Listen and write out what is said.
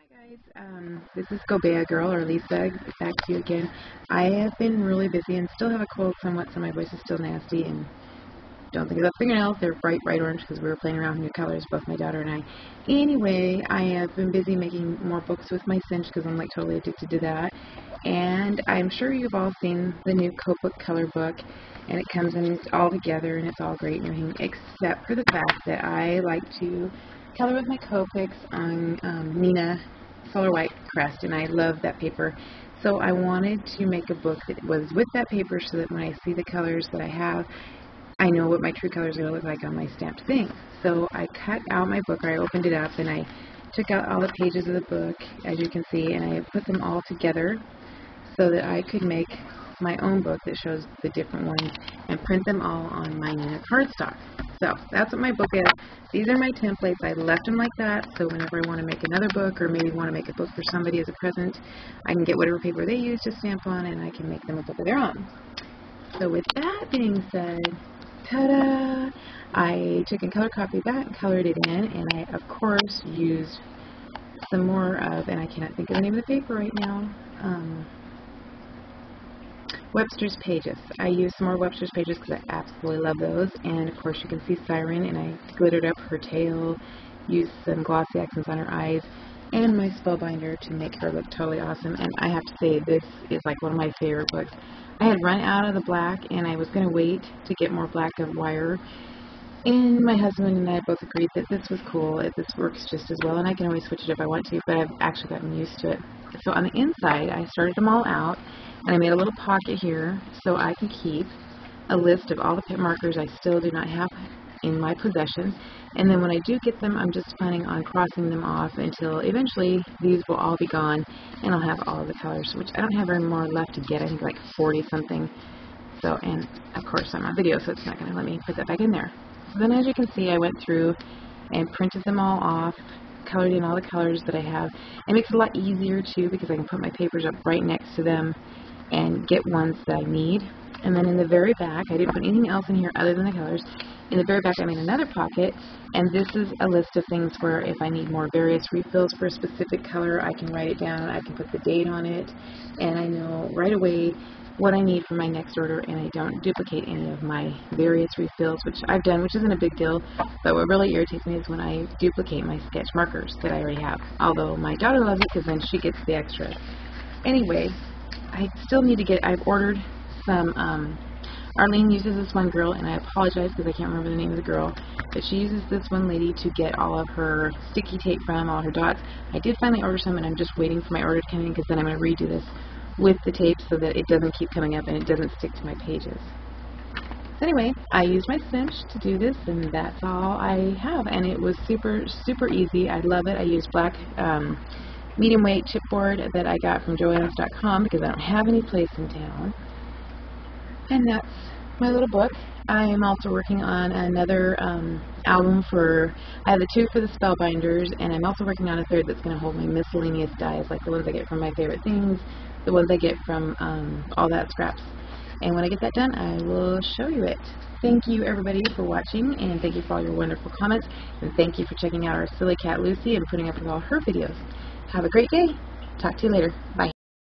Guys, this is Gobea Girl, or Lisa, back to you again. I have been really busy and still have a cold somewhat, so my voice is still nasty, and don't think about fingernails. They're bright orange because we were playing around with new colors, both my daughter and I. Anyway, I have been busy making more books with my cinch because I'm like totally addicted to that. And I'm sure you've all seen the new Copic color book, and it comes in all together and it's all great and everything, except for the fact that I like to color with my Copics on Nina Solar White Crest, and I love that paper. So I wanted to make a book that was with that paper so that when I see the colors that I have, I know what my true colors are going to look like on my stamped thing. So I cut out my book, or I opened it up, and I took out all the pages of the book, as you can see, and I put them all together so that I could make my own book that shows the different ones and print them all on my Nina cardstock. So that's what my book is. These are my templates. I left them like that, so whenever I want to make another book, or maybe want to make a book for somebody as a present, I can get whatever paper they use to stamp on, and I can make them a book of their own. So with that being said, ta-da! I took and color copied that and colored it in, and I, of course, used some more of, and I cannot think of the name of the paper right now, Webster's Pages. I used some more Webster's Pages because I absolutely love those, and of course you can see Siren, and I glittered up her tail, used some glossy accents on her eyes, and my spellbinder to make her look totally awesome. And I have to say, this is like one of my favorite books. I had run out of the black, and I was going to wait to get more black of wire, and my husband and I both agreed that this was cool, that this works just as well, and I can always switch it if I want to, but I've actually gotten used to it. So on the inside, I started them all out, and I made a little pocket here so I can keep a list of all the pit markers I still do not have in my possession. And then when I do get them, I'm just planning on crossing them off until eventually these will all be gone and I'll have all of the colors, which I don't have very more left to get. I think like 40 something. So, and of course I'm on video, so it's not going to let me put that back in there. So then, as you can see, I went through and printed them all off, colored in all the colors that I have. It makes it a lot easier too because I can put my papers up right next to them and get ones that I need. And then in the very back, I didn't put anything else in here other than the colors. In the very back, I made another pocket, and this is a list of things where if I need more various refills for a specific color, I can write it down, I can put the date on it, and I know right away what I need for my next order, and I don't duplicate any of my various refills, which I've done, which isn't a big deal, but what really irritates me is when I duplicate my sketch markers that I already have, although my daughter loves it because then she gets the extras. Anyway, I still need to get, I've ordered some, Arlene uses this one girl, and I apologize because I can't remember the name of the girl, but she uses this one lady to get all of her sticky tape from, all her dots. I did finally order some, and I'm just waiting for my order to come in because then I'm going to redo this with the tape so that it doesn't keep coming up and it doesn't stick to my pages. So anyway, I used my cinch to do this, and that's all I have, and it was super, super easy. I love it. I used black medium weight chipboard that I got from Joann's.com because I don't have any place in town. And that's my little book. I am also working on another album for, I have the two for the spellbinders, and I'm also working on a third that's going to hold my miscellaneous dies, like the ones I get from my favorite things, the ones I get from all that scraps. And when I get that done, I will show you it. Thank you everybody for watching, and thank you for all your wonderful comments, and thank you for checking out our silly cat Lucy and putting up with all her videos. Have a great day. Talk to you later. Bye.